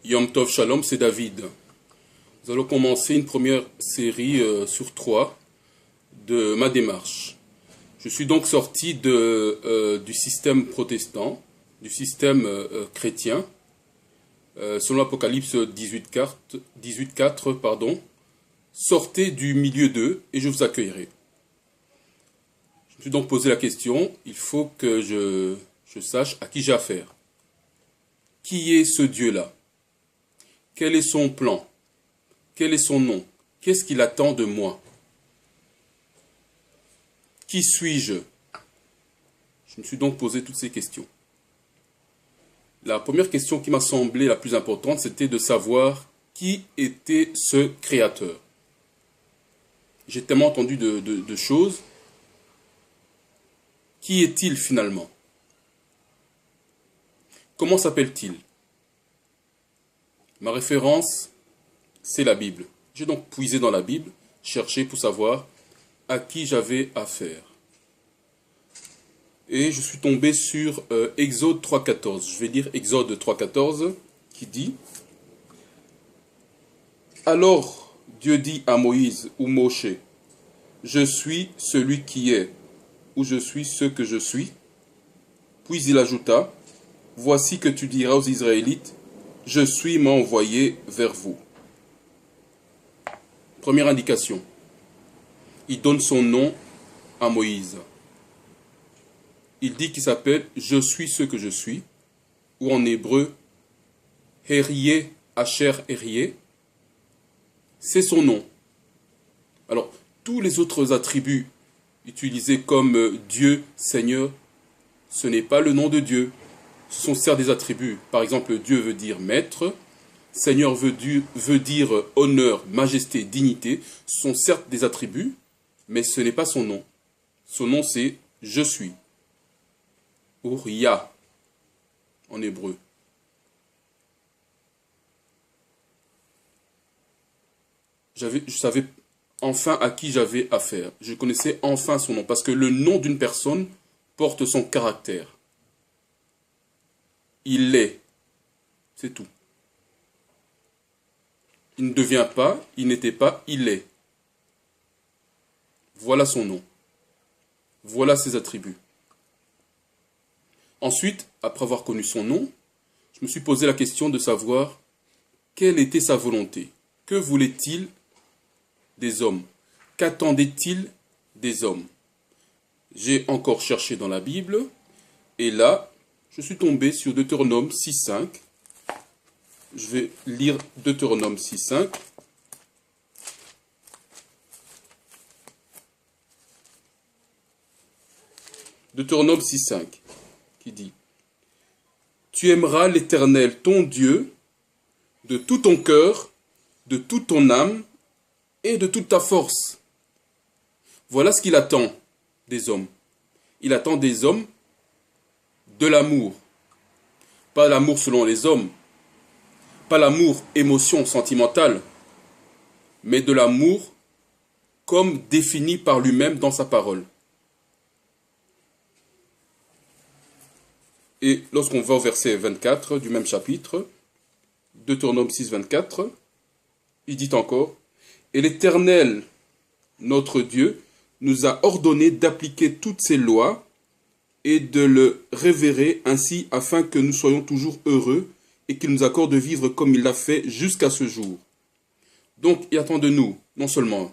Yom Tov Shalom, c'est David. Nous allons commencer une première série sur 3 de ma démarche. Je suis donc sorti du système protestant, du système chrétien, selon l'Apocalypse 18.4, pardon. Sortez du milieu d'eux et je vous accueillerai. Je me suis donc posé la question, il faut que je sache à qui j'ai affaire. Qui est ce Dieu-là? Quel est son plan? Quel est son nom? Qu'est-ce qu'il attend de moi? Qui suis-je? Je me suis donc posé toutes ces questions. La première question qui m'a semblé la plus importante, c'était de savoir qui était ce créateur. J'ai tellement entendu de choses. Qui est-il finalement? Comment s'appelle-t-il? Ma référence, c'est la Bible. J'ai donc puisé dans la Bible, cherché pour savoir à qui j'avais affaire. Et je suis tombé sur Exode 3.14. Je vais lire Exode 3.14 qui dit: Alors Dieu dit à Moïse ou Moshe, je suis celui qui est, ou je suis ce que je suis. Puis il ajouta, voici que tu diras aux Israélites, je suis m'a envoyé vers vous. Première indication, il donne son nom à Moïse. Il dit qu'il s'appelle je suis ce que je suis, ou en hébreu, Herié, Asher Herié. C'est son nom. Alors, tous les autres attributs utilisés comme Dieu, Seigneur, ce n'est pas le nom de Dieu. Ce sont certes des attributs. Par exemple, Dieu veut dire maître, Seigneur veut dire honneur, majesté, dignité. Ce sont certes des attributs, mais ce n'est pas son nom. Son nom, c'est je suis. Ou Yah, en hébreu. Je savais enfin à qui j'avais affaire. Je connaissais enfin son nom, parce que le nom d'une personne porte son caractère. Il est. C'est tout. Il ne devient pas, il n'était pas, il est. Voilà son nom. Voilà ses attributs. Ensuite, après avoir connu son nom, je me suis posé la question de savoir quelle était sa volonté. Que voulait-il des hommes? Qu'attendait-il des hommes? J'ai encore cherché dans la Bible, et là, je suis tombé sur Deutéronome 6.5. Je vais lire Deutéronome 6.5. Deutéronome 6.5, qui dit: Tu aimeras l'Éternel ton Dieu de tout ton cœur, de toute ton âme et de toute ta force. Voilà ce qu'il attend des hommes. Il attend des hommes de l'amour. Pas l'amour selon les hommes, pas l'amour émotion sentimentale, mais de l'amour comme défini par lui-même dans sa parole. Et lorsqu'on va au verset 24 du même chapitre, Deutéronome 6, 24, il dit encore: Et l'Éternel, notre Dieu, nous a ordonné d'appliquer toutes ces lois et de le révérer ainsi afin que nous soyons toujours heureux et qu'il nous accorde de vivre comme il l'a fait jusqu'à ce jour. Donc, il attend de nous non seulement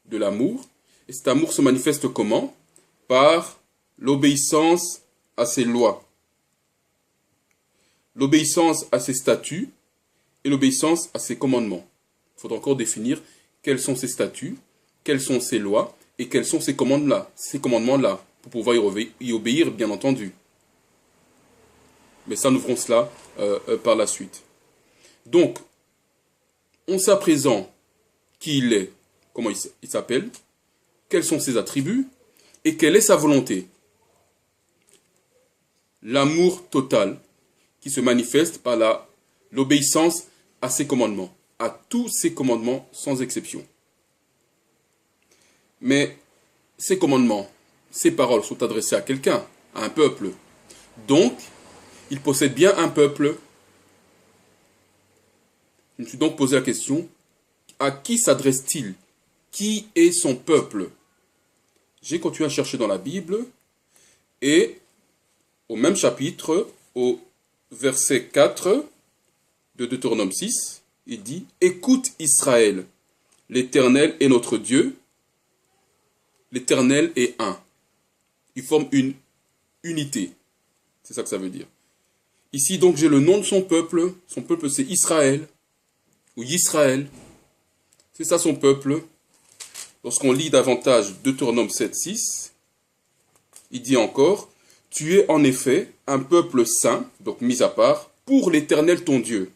de l'amour, et cet amour se manifeste comment? Par l'obéissance à ses lois, l'obéissance à ses statuts et l'obéissance à ses commandements. Il faudra encore définir quels sont ces statuts, quelles sont ces lois et quels sont ces commandements-là, pour pouvoir y obéir, bien entendu. Mais ça, nous ferons cela par la suite. Donc, on sait à présent qui il est, comment il s'appelle, quels sont ses attributs et quelle est sa volonté. L'amour total qui se manifeste par l'obéissance à ses commandements, à tous ses commandements sans exception. Mais ces commandements, ces paroles sont adressées à quelqu'un, à un peuple. Donc, il possède bien un peuple Je me suis donc posé la question, à qui s'adresse-t-il? Qui est son peuple? J'ai continué à chercher dans la Bible et au même chapitre, au verset 4 de Deutéronome 6, il dit « Écoute Israël, l'Éternel est notre Dieu, l'Éternel est un. » Il forme une unité. C'est ça que ça veut dire. Ici, donc, j'ai le nom de son peuple. Son peuple, c'est Israël, ou Yisraël. C'est ça son peuple. Lorsqu'on lit davantage Deutéronome 7, 6, il dit encore, « Tu es en effet un peuple saint, donc mis à part, pour l'Éternel ton Dieu,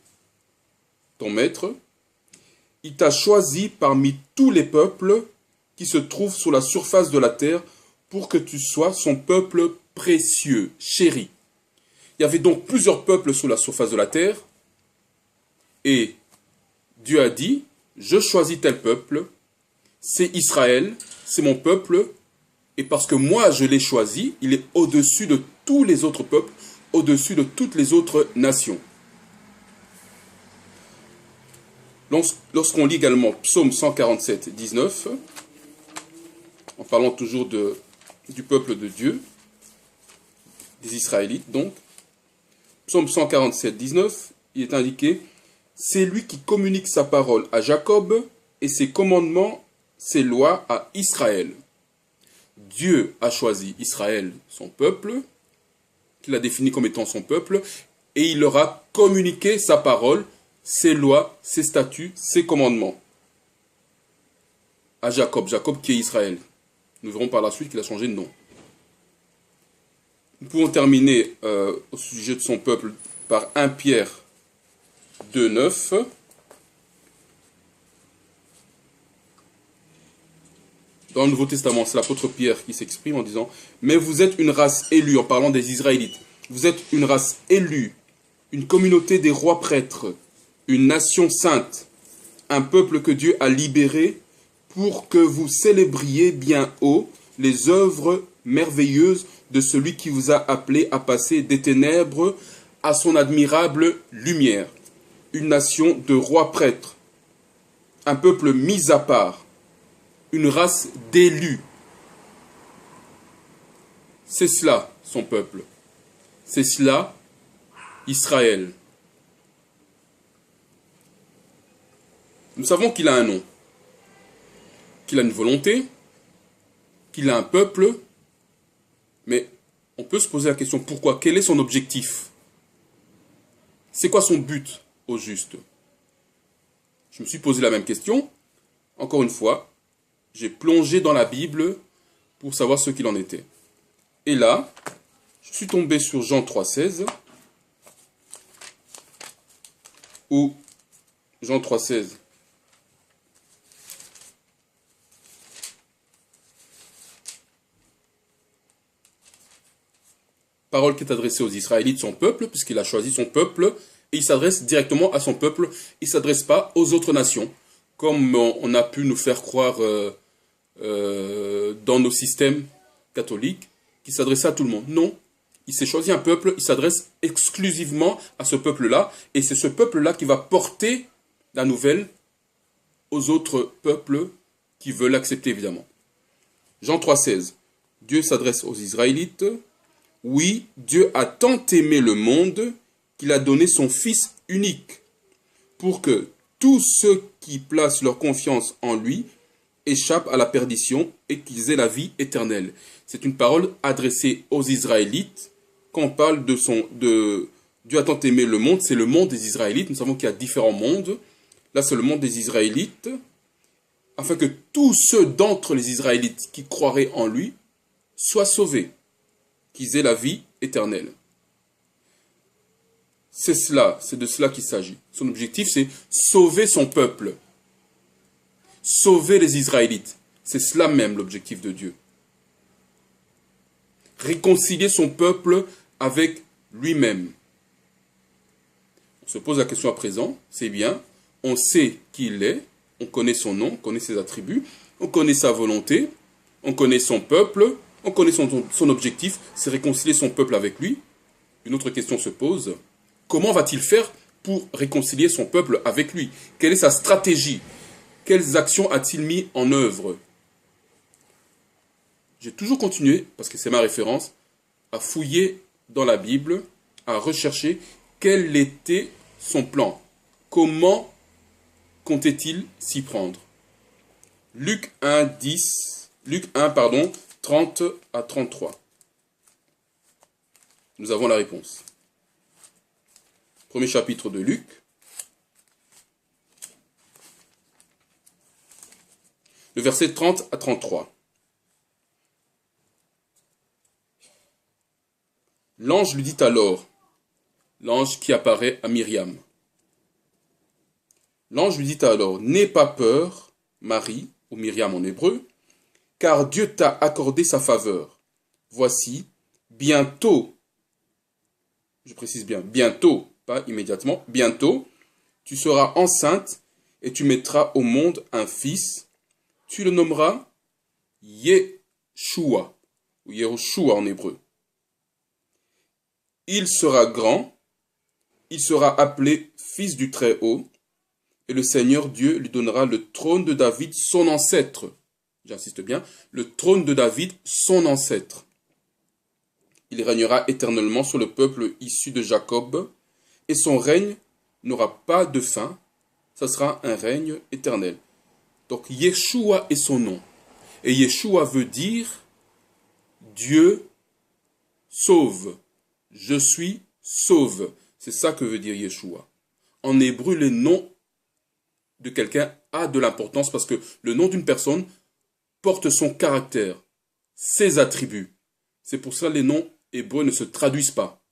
ton maître. Il t'a choisi parmi tous les peuples qui se trouvent sur la surface de la terre pour que tu sois son peuple précieux, chéri. » Il y avait donc plusieurs peuples sur la surface de la terre et Dieu a dit, « Je choisis tel peuple, c'est Israël, c'est mon peuple, et parce que moi je l'ai choisi, il est au-dessus de tous les autres peuples, au-dessus de toutes les autres nations. » Lorsqu'on lit également Psaume 147, 19, en parlant toujours du peuple de Dieu, des Israélites donc, Psaume 147, 19, il est indiqué « C'est lui qui communique sa parole à Jacob et ses commandements, ses lois à Israël. » Dieu a choisi Israël, son peuple, qu'il a défini comme étant son peuple, et il leur a communiqué sa parole, ses lois, ses statuts, ses commandements. À Jacob, Jacob qui est Israël. Nous verrons par la suite qu'il a changé de nom. Nous pouvons terminer au sujet de son peuple par 1 Pierre 2, 9. Dans le Nouveau Testament, c'est l'apôtre Pierre qui s'exprime en disant « Mais vous êtes une race élue », en parlant des Israélites. Vous êtes une race élue, une communauté des rois prêtres, une nation sainte, un peuple que Dieu a libéré pour que vous célébriez bien haut les œuvres merveilleuses de celui qui vous a appelé à passer des ténèbres à son admirable lumière. Une nation de rois prêtres, un peuple mis à part, une race d'élus. C'est cela, son peuple. C'est cela, Israël. Nous savons qu'il a un nom, qu'il a une volonté, qu'il a un peuple, mais on peut se poser la question, pourquoi? Quel est son objectif? C'est quoi son but au juste? Je me suis posé la même question. Encore une fois, j'ai plongé dans la Bible pour savoir ce qu'il en était. Et là, je suis tombé sur Jean 3,16, où Jean 3,16 parole qui est adressée aux Israélites, son peuple, puisqu'il a choisi son peuple, et il s'adresse directement à son peuple, il ne s'adresse pas aux autres nations, comme on a pu nous faire croire dans nos systèmes catholiques, qu'il s'adressait à tout le monde. Non, il s'est choisi un peuple, il s'adresse exclusivement à ce peuple-là, et c'est ce peuple-là qui va porter la nouvelle aux autres peuples qui veulent l'accepter, évidemment. Jean 3,16, Dieu s'adresse aux Israélites. Oui, Dieu a tant aimé le monde qu'il a donné son Fils unique pour que tous ceux qui placent leur confiance en lui échappent à la perdition et qu'ils aient la vie éternelle. C'est une parole adressée aux Israélites. Quand on parle de Dieu a tant aimé le monde, c'est le monde des Israélites. Nous savons qu'il y a différents mondes. Là, c'est le monde des Israélites, afin que tous ceux d'entre les Israélites qui croiraient en lui soient sauvés, qu'ils aient la vie éternelle. C'est cela, c'est de cela qu'il s'agit. Son objectif, c'est sauver son peuple. Sauver les Israélites. C'est cela même l'objectif de Dieu. Réconcilier son peuple avec lui-même. On se pose la question à présent, c'est bien, on sait qui il est, on connaît son nom, on connaît ses attributs, on connaît sa volonté, on connaît son peuple, on connaît son objectif, c'est réconcilier son peuple avec lui. Une autre question se pose, comment va-t-il faire pour réconcilier son peuple avec lui? Quelle est sa stratégie? Quelles actions a-t-il mis en œuvre? J'ai toujours continué, parce que c'est ma référence, à fouiller dans la Bible, à rechercher quel était son plan. Comment comptait-il s'y prendre? Luc 1, 30 à 33. Nous avons la réponse. Premier chapitre de Luc. Le verset 30 à 33. L'ange lui dit alors, l'ange qui apparaît à Myriam. L'ange lui dit alors, n'aie pas peur, Marie, ou Myriam en hébreu, car Dieu t'a accordé sa faveur. Voici, bientôt, je précise bien, bientôt, pas immédiatement, bientôt, tu seras enceinte et tu mettras au monde un fils. Tu le nommeras Yeshua, ou Yehoshua en hébreu. Il sera grand, il sera appelé fils du Très-Haut, et le Seigneur Dieu lui donnera le trône de David, son ancêtre. J'insiste bien, le trône de David, son ancêtre. Il régnera éternellement sur le peuple issu de Jacob, et son règne n'aura pas de fin, ça sera un règne éternel. Donc Yeshua est son nom. Et Yeshua veut dire Dieu sauve. Je suis sauve. C'est ça que veut dire Yeshua. En hébreu, le nom de quelqu'un a de l'importance parce que le nom d'une personne porte son caractère, ses attributs. C'est pour ça que les noms hébreux ne se traduisent pas.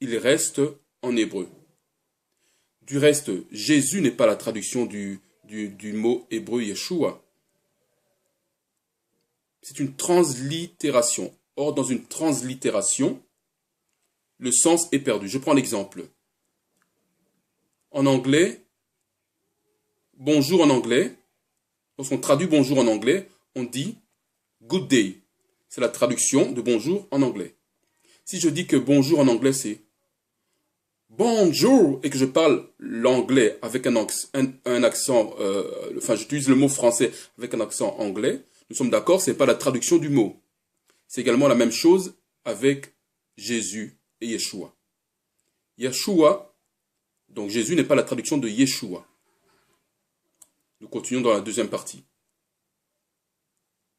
Ils restent en hébreu. Du reste, Jésus n'est pas la traduction du mot hébreu Yeshua. C'est une translittération. Or, dans une translittération, le sens est perdu. Je prends l'exemple. En anglais, bonjour en anglais, lorsqu'on traduit bonjour en anglais, on dit good day. C'est la traduction de bonjour en anglais. Si je dis que bonjour en anglais, c'est bonjour, et que je parle l'anglais avec un accent, j'utilise le mot français avec un accent anglais, nous sommes d'accord, ce n'est pas la traduction du mot. C'est également la même chose avec Jésus et Yeshua. Yeshua, donc Jésus n'est pas la traduction de Yeshua. Nous continuons dans la deuxième partie.